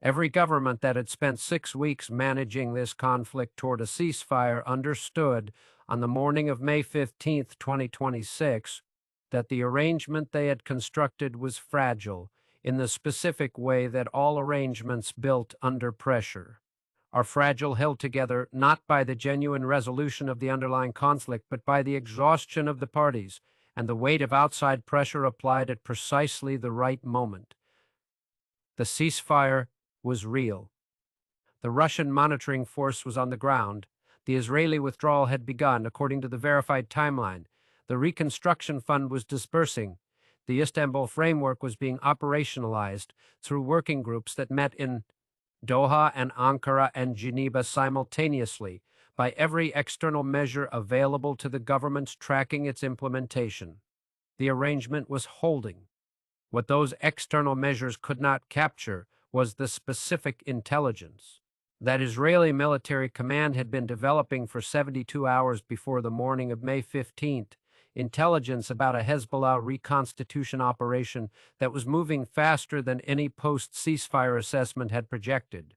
Every government that had spent 6 weeks managing this conflict toward a ceasefire understood on the morning of May 15th, 2026, that the arrangement they had constructed was fragile in the specific way that all arrangements built under pressure are fragile, held together not by the genuine resolution of the underlying conflict, but by the exhaustion of the parties and the weight of outside pressure applied at precisely the right moment. The ceasefire was real. The Russian monitoring force was on the ground. The Israeli withdrawal had begun, according to the verified timeline. The reconstruction fund was dispersing. The Istanbul framework was being operationalized through working groups that met in Doha and Ankara and Geneva simultaneously by every external measure available to the governments tracking its implementation. The arrangement was holding. What those external measures could not capture was the specific intelligence that Israeli military command had been developing for 72 hours before the morning of May 15th, intelligence about a Hezbollah reconstitution operation that was moving faster than any post-ceasefire assessment had projected,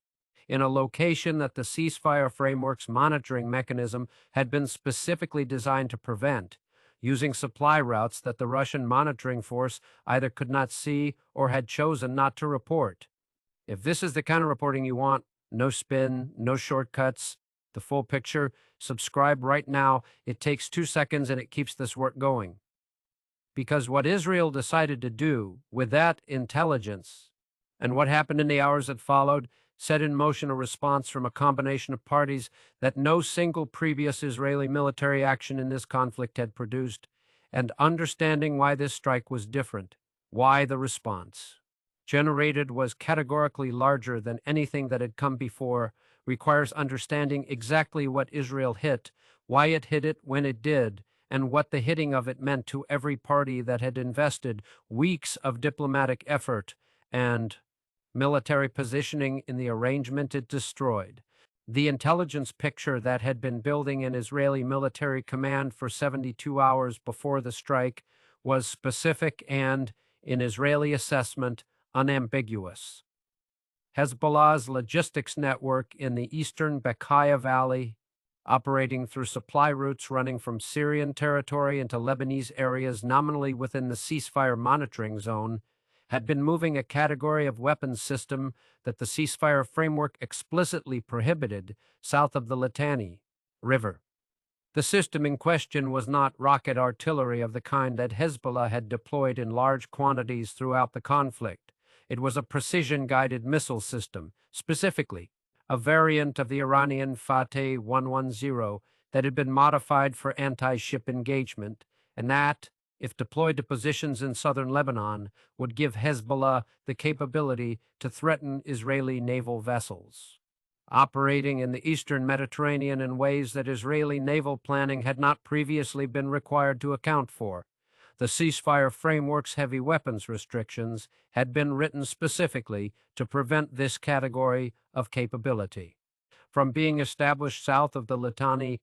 in a location that the ceasefire framework's monitoring mechanism had been specifically designed to prevent, using supply routes that the Russian monitoring force either could not see or had chosen not to report. If this is the kind of reporting you want, no spin, no shortcuts, the full picture, subscribe right now. It takes 2 seconds and it keeps this work going. Because what Israel decided to do with that intelligence and what happened in the hours that followed set in motion a response from a combination of parties that no single previous Israeli military action in this conflict had produced, and understanding why this strike was different, why the response generated was categorically larger than anything that had come before, requires understanding exactly what Israel hit, why it hit it when it did, and what the hitting of it meant to every party that had invested weeks of diplomatic effort and military positioning in the arrangement it destroyed. The intelligence picture that had been building in Israeli military command for 72 hours before the strike was specific and, in Israeli assessment, unambiguous. Hezbollah's logistics network in the eastern Bekaa Valley, operating through supply routes running from Syrian territory into Lebanese areas nominally within the ceasefire monitoring zone, had been moving a category of weapons system that the ceasefire framework explicitly prohibited south of the Litani River. The system in question was not rocket artillery of the kind that Hezbollah had deployed in large quantities throughout the conflict. It was a precision-guided missile system, specifically a variant of the Iranian Fateh 110 that had been modified for anti-ship engagement, and that, if deployed to positions in southern Lebanon, would give Hezbollah the capability to threaten Israeli naval vessels operating in the eastern Mediterranean in ways that Israeli naval planning had not previously been required to account for. The ceasefire framework's heavy weapons restrictions had been written specifically to prevent this category of capability from being established south of the Litani.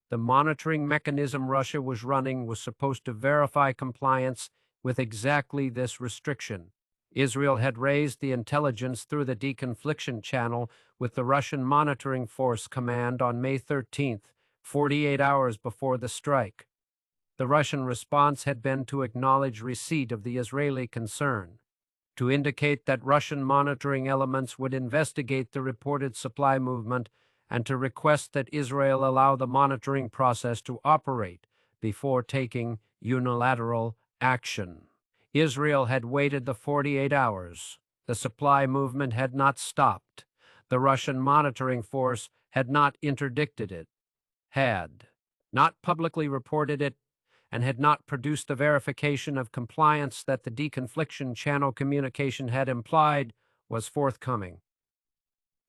The monitoring mechanism Russia was running was supposed to verify compliance with exactly this restriction. Israel had raised the intelligence through the deconfliction channel with the Russian monitoring force command on May 13th, 48 hours before the strike. The Russian response had been to acknowledge receipt of the Israeli concern, to indicate that Russian monitoring elements would investigate the reported supply movement, and to request that Israel allow the monitoring process to operate before taking unilateral action. Israel had waited the 48 hours. The supply movement had not stopped. The Russian monitoring force had not interdicted it, had not publicly reported it, and had not produced the verification of compliance that the deconfliction channel communication had implied was forthcoming.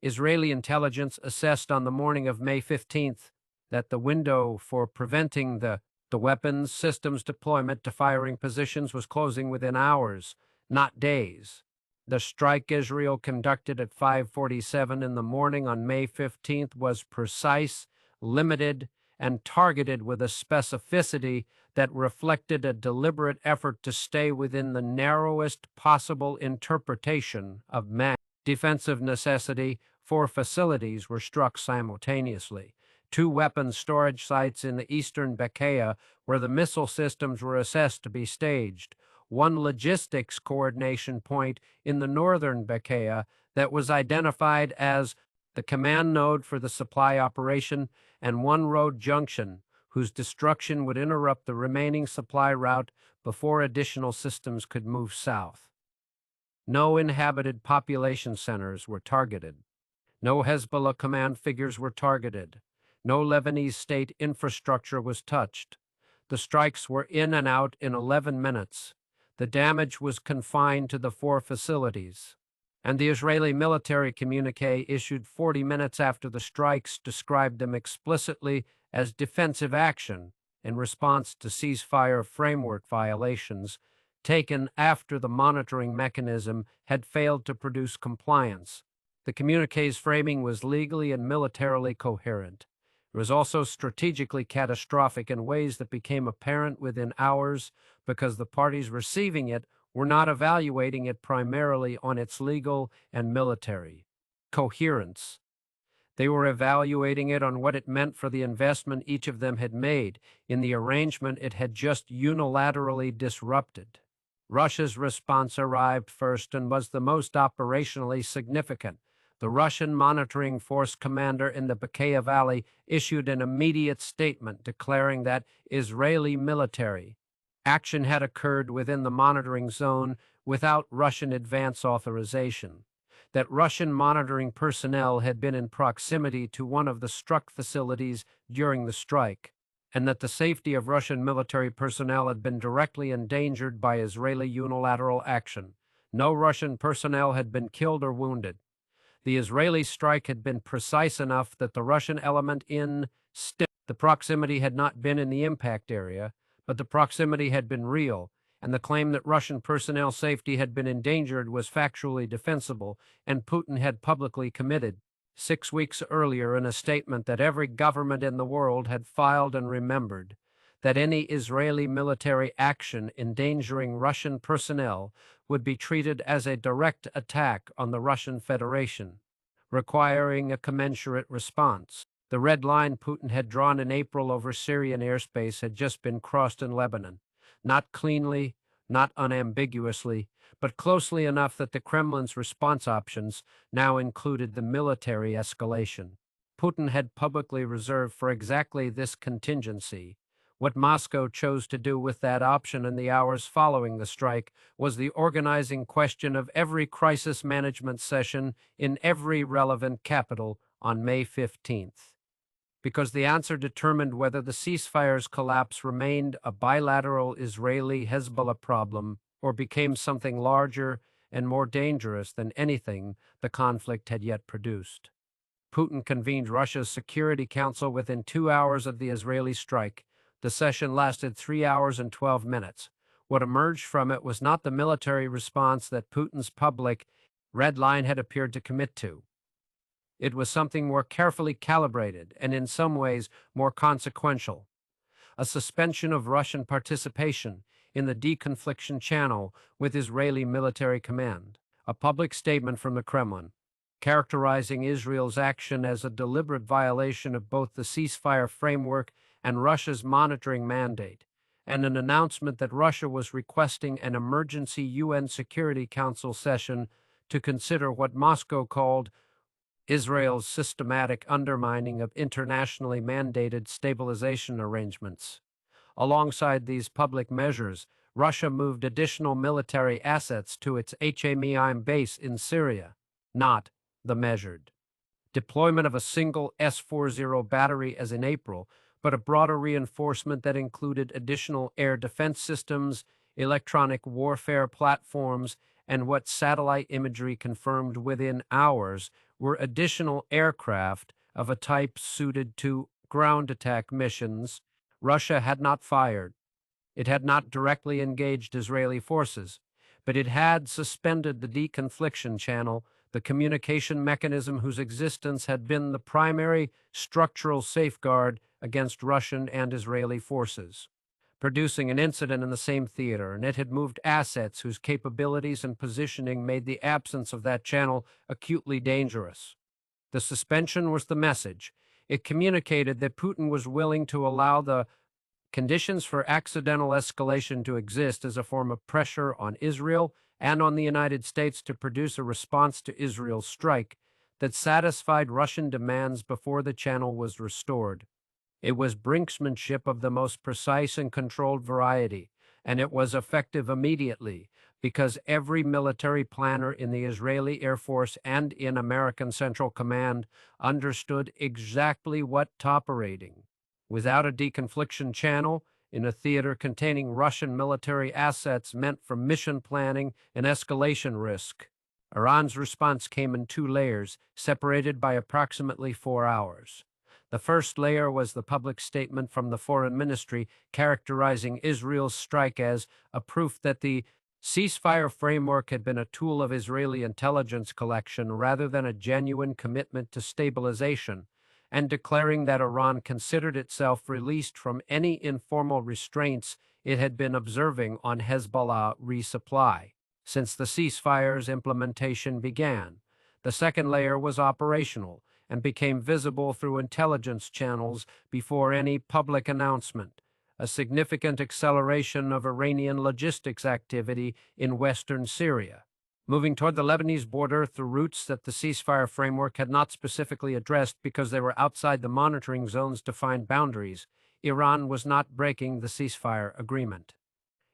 Israeli intelligence assessed on the morning of May 15th that the window for preventing the weapons systems deployment to firing positions was closing within hours, not days. The strike Israel conducted at 5:47 in the morning on May 15th was precise, limited, and targeted with a specificity that reflected a deliberate effort to stay within the narrowest possible interpretation of man. defensive necessity, 4 facilities were struck simultaneously. 2 weapons storage sites in the eastern Bekaa, where the missile systems were assessed to be staged. 1 logistics coordination point in the northern Bekaa that was identified as the command node for the supply operation, and 1 road junction, whose destruction would interrupt the remaining supply route before additional systems could move south. No inhabited population centers were targeted. No Hezbollah command figures were targeted. No Lebanese state infrastructure was touched. The strikes were in and out in 11 minutes. The damage was confined to the 4 facilities. And the Israeli military communique issued 40 minutes after the strikes described them explicitly as defensive action in response to ceasefire framework violations taken after the monitoring mechanism had failed to produce compliance. The communique's framing was legally and militarily coherent. It was also strategically catastrophic in ways that became apparent within hours because the parties receiving it were not evaluating it primarily on its legal and military coherence. They were evaluating it on what it meant for the investment each of them had made in the arrangement it had just unilaterally disrupted. Russia's response arrived first and was the most operationally significant. The Russian monitoring force commander in the Bekaa Valley issued an immediate statement declaring that Israeli military action had occurred within the monitoring zone without Russian advance authorization, that Russian monitoring personnel had been in proximity to one of the struck facilities during the strike, and that the safety of Russian military personnel had been directly endangered by Israeli unilateral action. No Russian personnel had been killed or wounded. The Israeli strike had been precise enough that the Russian element in the proximity had not been in the impact area, but the proximity had been real, and the claim that Russian personnel safety had been endangered was factually defensible, and Putin had publicly committed 6 weeks earlier in a statement that every government in the world had filed and remembered, that any Israeli military action endangering Russian personnel would be treated as a direct attack on the Russian Federation, requiring a commensurate response. The red line Putin had drawn in April over Syrian airspace had just been crossed in Lebanon, not cleanly, not unambiguously, but closely enough that the Kremlin's response options now included the military escalation. Putin had publicly reserved for exactly this contingency. What Moscow chose to do with that option in the hours following the strike was the organizing question of every crisis management session in every relevant capital on May 15th. Because the answer determined whether the ceasefire's collapse remained a bilateral Israeli-Hezbollah problem or became something larger and more dangerous than anything the conflict had yet produced. Putin convened Russia's Security Council within 2 hours of the Israeli strike. The session lasted 3 hours and 12 minutes. What emerged from it was not the military response that Putin's public red line had appeared to commit to. It was something more carefully calibrated and in some ways more consequential. A suspension of Russian participation in the deconfliction channel with Israeli military command. A public statement from the Kremlin, characterizing Israel's action as a deliberate violation of both the ceasefire framework and Russia's monitoring mandate, and an announcement that Russia was requesting an emergency UN Security Council session to consider what Moscow called Israel's systematic undermining of internationally mandated stabilization arrangements. Alongside these public measures, Russia moved additional military assets to its HMEIM base in Syria, not the measured deployment of a single S-40 battery as in April, but a broader reinforcement that included additional air defense systems, electronic warfare platforms, and what satellite imagery confirmed within hours were additional aircraft of a type suited to ground attack missions. Russia had not fired. It had not directly engaged Israeli forces, but it had suspended the deconfliction channel, the communication mechanism whose existence had been the primary structural safeguard against Russian and Israeli forces. producing an incident in the same theater, and it had moved assets whose capabilities and positioning made the absence of that channel acutely dangerous. The suspension was the message. It communicated that Putin was willing to allow the conditions for accidental escalation to exist as a form of pressure on Israel and on the United States to produce a response to Israel's strike that satisfied Russian demands before the channel was restored. It was brinksmanship of the most precise and controlled variety, and it was effective immediately because every military planner in the Israeli Air Force and in American Central Command understood exactly what operating without a deconfliction channel in a theater containing Russian military assets meant for mission planning and escalation risk. Iran's response came in two layers, separated by approximately 4 hours. The first layer was the public statement from the Foreign Ministry characterizing Israel's strike as a proof that the ceasefire framework had been a tool of Israeli intelligence collection rather than a genuine commitment to stabilization, and declaring that Iran considered itself released from any informal restraints it had been observing on Hezbollah resupply since the ceasefire's implementation began. The second layer was operational and became visible through intelligence channels before any public announcement, a significant acceleration of Iranian logistics activity in western Syria, moving toward the Lebanese border through routes that the ceasefire framework had not specifically addressed because they were outside the monitoring zone's defined boundaries. Iran was not breaking the ceasefire agreement.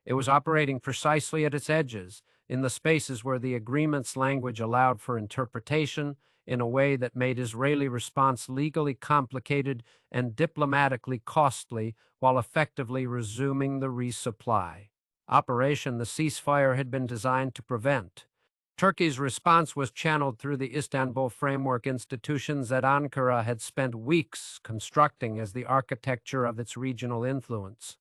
It was operating precisely at its edges, in the spaces where the agreement's language allowed for interpretation in a way that made Israeli response legally complicated and diplomatically costly while effectively resuming the resupply operation the ceasefire had been designed to prevent. Turkey's response was channeled through the Istanbul framework institutions that Ankara had spent weeks constructing as the architecture of its regional influence.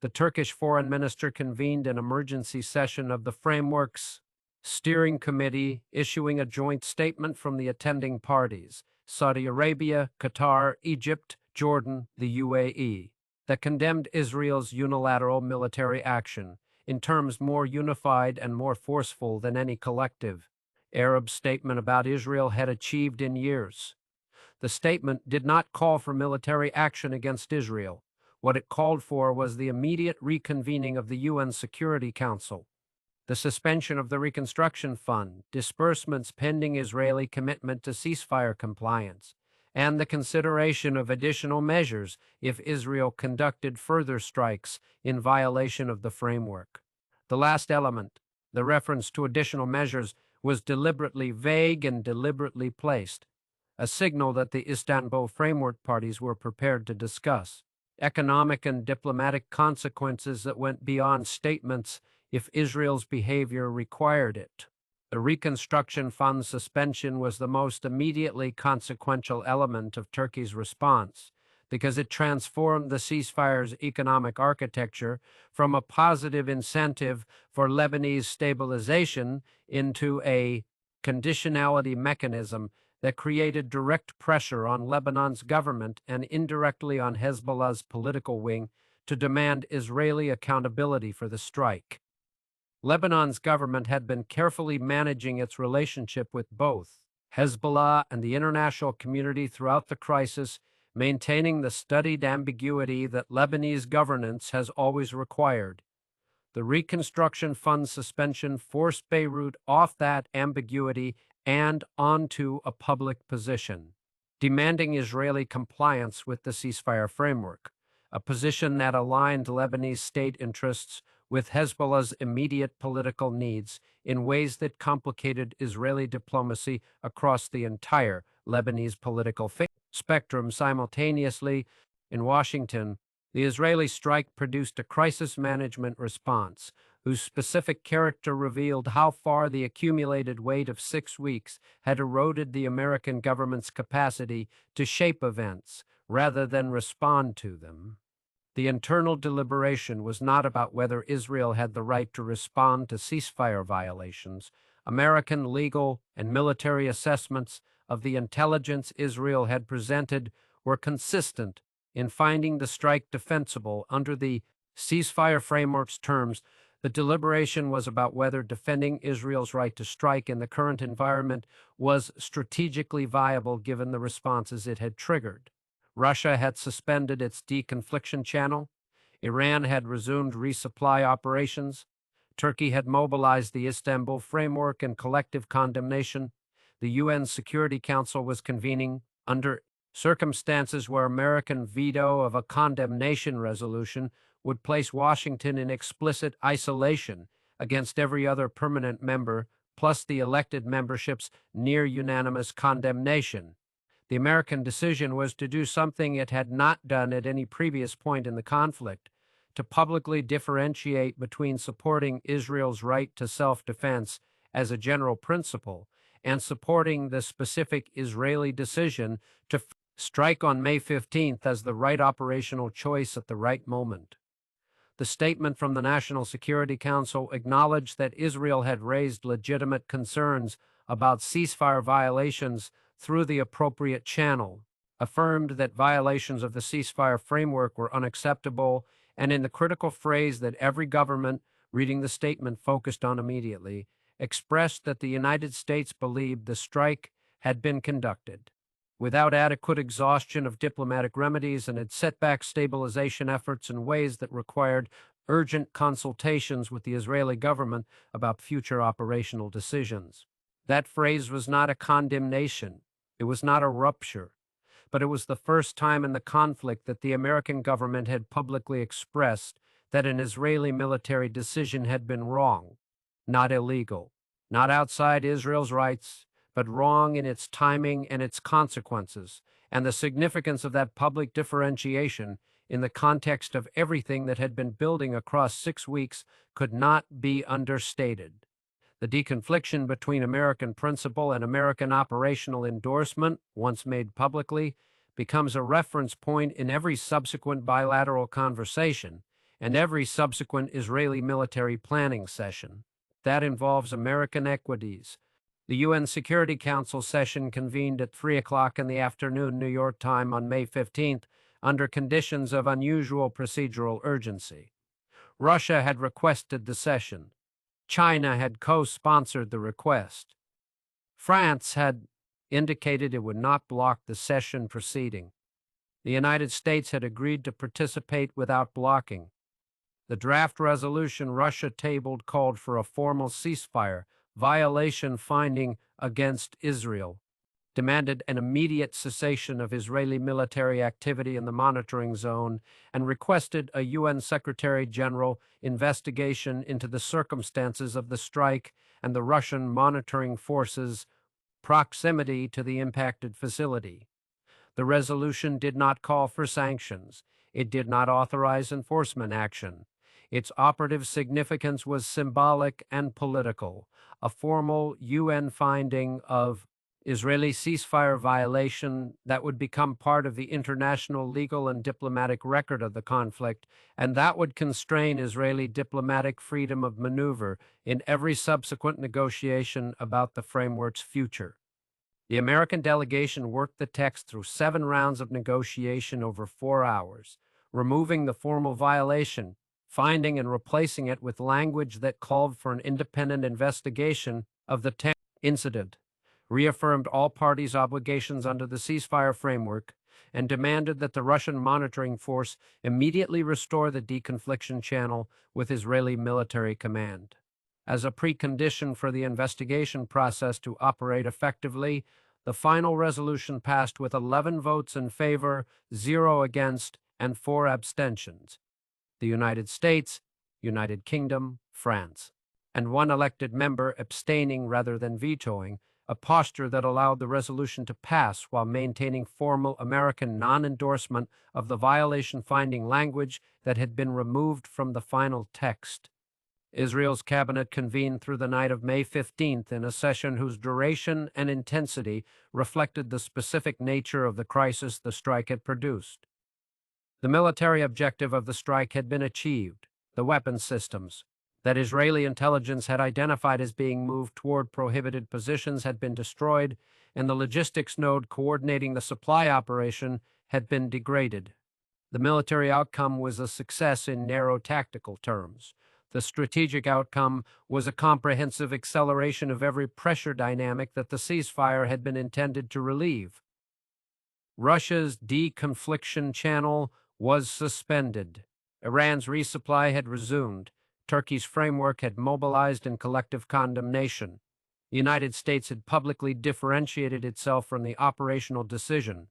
The Turkish foreign minister convened an emergency session of the framework's steering committee, issuing a joint statement from the attending parties, Saudi Arabia, Qatar, Egypt, Jordan, the UAE, that condemned Israel's unilateral military action in terms more unified and more forceful than any collective Arab statement about Israel had achieved in years. The statement did not call for military action against Israel. What it called for was the immediate reconvening of the UN Security Council, the suspension of the Reconstruction Fund, disbursements pending Israeli commitment to ceasefire compliance, and the consideration of additional measures if Israel conducted further strikes in violation of the framework. The last element, the reference to additional measures, was deliberately vague and deliberately placed, a signal that the Istanbul framework parties were prepared to discuss economic and diplomatic consequences that went beyond statements if Israel's behavior required it. The Reconstruction Fund suspension was the most immediately consequential element of Turkey's response because it transformed the ceasefire's economic architecture from a positive incentive for Lebanese stabilization into a conditionality mechanism that created direct pressure on Lebanon's government and indirectly on Hezbollah's political wing to demand Israeli accountability for the strike. Lebanon's government had been carefully managing its relationship with both Hezbollah and the international community throughout the crisis, maintaining the studied ambiguity that Lebanese governance has always required. The Reconstruction Fund suspension forced Beirut off that ambiguity and onto a public position, demanding Israeli compliance with the ceasefire framework, a position that aligned Lebanese state interests with Hezbollah's immediate political needs in ways that complicated Israeli diplomacy across the entire Lebanese political spectrum simultaneously. In Washington, the Israeli strike produced a crisis management response whose specific character revealed how far the accumulated weight of 6 weeks had eroded the American government's capacity to shape events rather than respond to them. The internal deliberation was not about whether Israel had the right to respond to ceasefire violations. American legal and military assessments of the intelligence Israel had presented were consistent in finding the strike defensible under the ceasefire framework's terms, the deliberation was about whether defending Israel's right to strike in the current environment was strategically viable given the responses it had triggered. Russia had suspended its deconfliction channel. Iran had resumed resupply operations. Turkey had mobilized the Istanbul Framework in collective condemnation. The UN Security Council was convening under circumstances where American veto of a condemnation resolution would place Washington in explicit isolation against every other permanent member, plus the elected membership's near unanimous condemnation. The American decision was to do something it had not done at any previous point in the conflict, to publicly differentiate between supporting Israel's right to self-defense as a general principle and supporting the specific Israeli decision to strike on May 15th as the right operational choice at the right moment. The statement from the National Security Council acknowledged that Israel had raised legitimate concerns about ceasefire violations through the appropriate channel, affirmed that violations of the ceasefire framework were unacceptable, and in the critical phrase that every government reading the statement focused on immediately, expressed that the United States believed the strike had been conducted without adequate exhaustion of diplomatic remedies and had set back stabilization efforts in ways that required urgent consultations with the Israeli government about future operational decisions. That phrase was not a condemnation. It was not a rupture. But it was the first time in the conflict that the American government had publicly expressed that an Israeli military decision had been wrong, not illegal, not outside Israel's rights, but wrong in its timing and its consequences, and the significance of that public differentiation in the context of everything that had been building across 6 weeks could not be understated. The deconfliction between American principle and American operational endorsement, once made publicly, becomes a reference point in every subsequent bilateral conversation and every subsequent Israeli military planning session. That involves American equities. The UN Security Council session convened at 3 o'clock in the afternoon New York time on May 15th under conditions of unusual procedural urgency. Russia had requested the session. China had co-sponsored the request. France had indicated it would not block the session proceeding. The United States had agreed to participate without blocking. The draft resolution Russia tabled called for a formal ceasefire, violation finding against Israel, demanded an immediate cessation of Israeli military activity in the monitoring zone, and requested a UN Secretary-General investigation into the circumstances of the strike and the Russian monitoring forces' proximity to the impacted facility. The resolution did not call for sanctions. It did not authorize enforcement action. Its operative significance was symbolic and political, a formal UN finding of Israeli ceasefire violation that would become part of the international legal and diplomatic record of the conflict, and that would constrain Israeli diplomatic freedom of maneuver in every subsequent negotiation about the framework's future. The American delegation worked the text through 7 rounds of negotiation over 4 hours, removing the formal violation, finding and replacing it with language that called for an independent investigation of the incident, reaffirmed all parties' obligations under the ceasefire framework, and demanded that the Russian monitoring force immediately restore the deconfliction channel with Israeli military command. As a precondition for the investigation process to operate effectively, the final resolution passed with 11 votes in favor, 0 against, and 4 abstentions. The United States, United Kingdom, France, and 1 elected member abstaining rather than vetoing, a posture that allowed the resolution to pass while maintaining formal American non-endorsement of the violation-finding language that had been removed from the final text. Israel's cabinet convened through the night of May 15th in a session whose duration and intensity reflected the specific nature of the crisis the strike had produced. The military objective of the strike had been achieved. The weapons systems that Israeli intelligence had identified as being moved toward prohibited positions had been destroyed, and the logistics node coordinating the supply operation had been degraded. The military outcome was a success in narrow tactical terms. The strategic outcome was a comprehensive acceleration of every pressure dynamic that the ceasefire had been intended to relieve. Russia's deconfliction channel was suspended. Iran's resupply had resumed. Turkey's framework had mobilized in collective condemnation. The United States had publicly differentiated itself from the operational decision.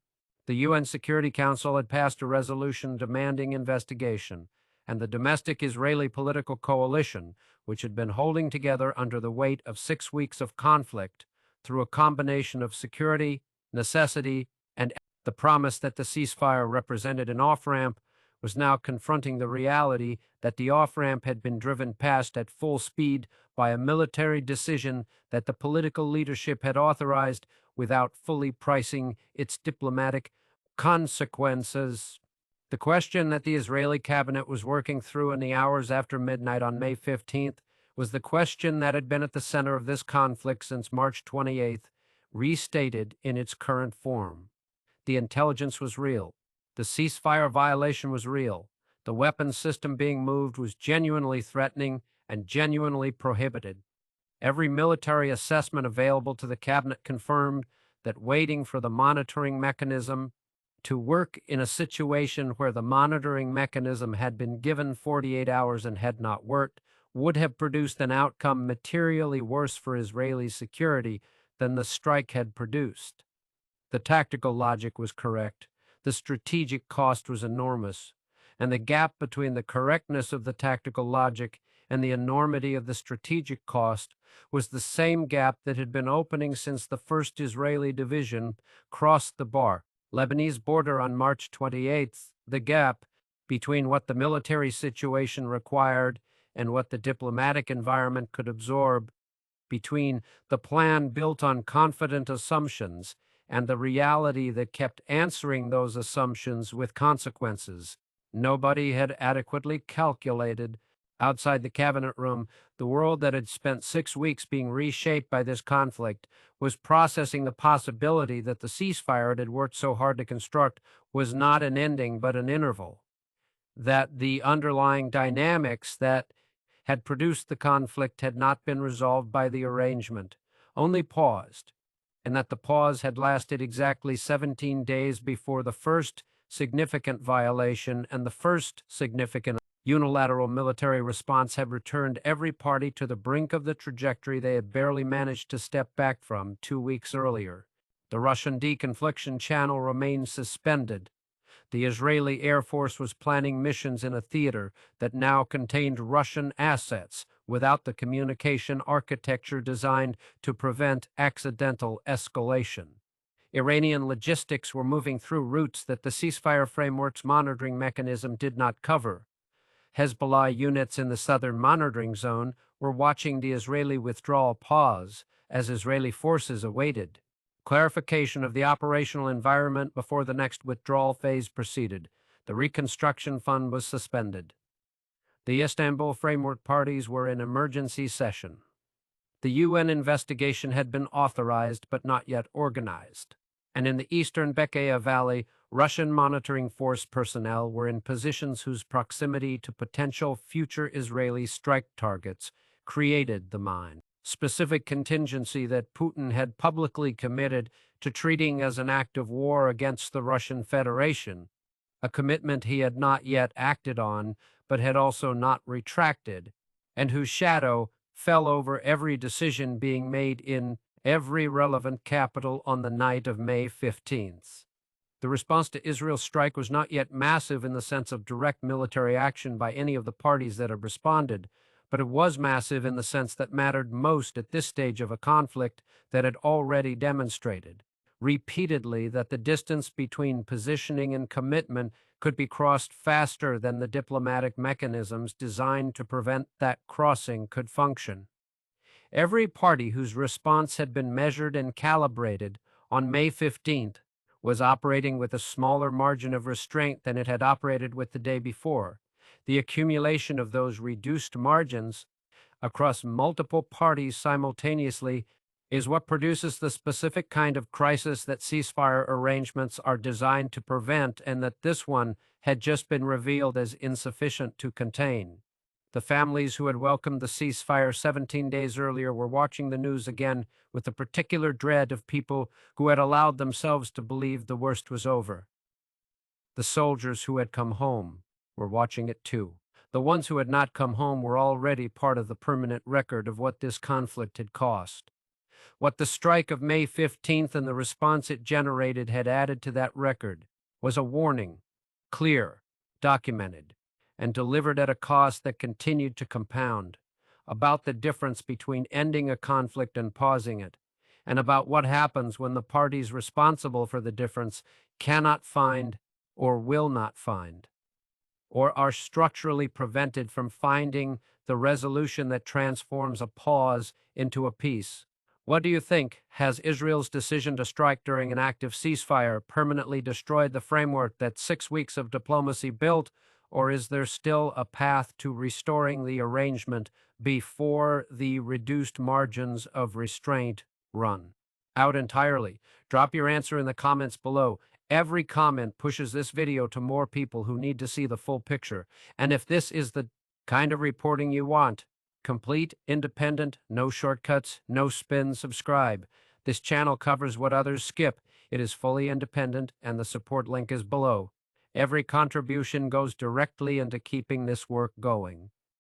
The UN Security Council had passed a resolution demanding investigation, and the domestic Israeli political coalition, which had been holding together under the weight of 6 weeks of conflict through a combination of security, necessity, and the promise that the ceasefire represented an off-ramp, was now confronting the reality that the off-ramp had been driven past at full speed by a military decision that the political leadership had authorized without fully pricing its diplomatic consequences. The question that the Israeli cabinet was working through in the hours after midnight on May 15th was the question that had been at the center of this conflict since March 28th, restated in its current form. The intelligence was real. The ceasefire violation was real. The weapons system being moved was genuinely threatening and genuinely prohibited. Every military assessment available to the cabinet confirmed that waiting for the monitoring mechanism to work in a situation where the monitoring mechanism had been given 48 hours and had not worked would have produced an outcome materially worse for Israeli security than the strike had produced. The tactical logic was correct. The strategic cost was enormous, and the gap between the correctness of the tactical logic and the enormity of the strategic cost was the same gap that had been opening since the first Israeli division crossed the Lebanese border on March 28th. The gap between what the military situation required and what the diplomatic environment could absorb, between the plan built on confident assumptions and the reality that kept answering those assumptions with consequences nobody had adequately calculated. Outside the cabinet room, the world that had spent 6 weeks being reshaped by this conflict was processing the possibility that the ceasefire it had worked so hard to construct was not an ending but an interval, that the underlying dynamics that had produced the conflict had not been resolved by the arrangement, only paused, and that the pause had lasted exactly 17 days before the first significant violation and the first significant unilateral military response had returned every party to the brink of the trajectory they had barely managed to step back from 2 weeks earlier. The Russian deconfliction channel remained suspended. The Israeli Air Force was planning missions in a theater that now contained Russian assets without the communication architecture designed to prevent accidental escalation. Iranian logistics were moving through routes that the ceasefire framework's monitoring mechanism did not cover. Hezbollah units in the southern monitoring zone were watching the Israeli withdrawal pause as Israeli forces awaited. Clarification of the operational environment before the next withdrawal phase proceeded. The reconstruction fund was suspended. The Istanbul framework parties were in emergency session. The UN investigation had been authorized but not yet organized. And in the eastern Bekaa Valley, Russian monitoring force personnel were in positions whose proximity to potential future Israeli strike targets created the specific contingency that Putin had publicly committed to treating as an act of war against the Russian Federation, a commitment he had not yet acted on but had also not retracted, and whose shadow fell over every decision being made in every relevant capital on the night of May 15th. The response to Israel's strike was not yet massive in the sense of direct military action by any of the parties that had responded, but it was massive in the sense that mattered most at this stage of a conflict that had already demonstrated repeatedly that the distance between positioning and commitment could be crossed faster than the diplomatic mechanisms designed to prevent that crossing could function. Every party whose response had been measured and calibrated on May 15th was operating with a smaller margin of restraint than it had operated with the day before. The accumulation of those reduced margins across multiple parties simultaneously is what produces the specific kind of crisis that ceasefire arrangements are designed to prevent, and that this one had just been revealed as insufficient to contain. The families who had welcomed the ceasefire 17 days earlier were watching the news again with the particular dread of people who had allowed themselves to believe the worst was over. The soldiers who had come home were watching it too. The ones who had not come home were already part of the permanent record of what this conflict had cost. What the strike of May 15th and the response it generated had added to that record was a warning, clear, documented, and delivered at a cost that continued to compound, about the difference between ending a conflict and pausing it, and about what happens when the parties responsible for the difference cannot find or will not find, or are structurally prevented from finding the resolution that transforms a pause into a peace. What do you think? Has Israel's decision to strike during an active ceasefire permanently destroyed the framework that 6 weeks of diplomacy built, or is there still a path to restoring the arrangement before the reduced margins of restraint run out entirely? Drop your answer in the comments below. Every comment pushes this video to more people who need to see the full picture. And if this is the kind of reporting you want, complete, independent, no shortcuts, no spin, subscribe. This channel covers what others skip. It is fully independent, and the support link is below. Every contribution goes directly into keeping this work going.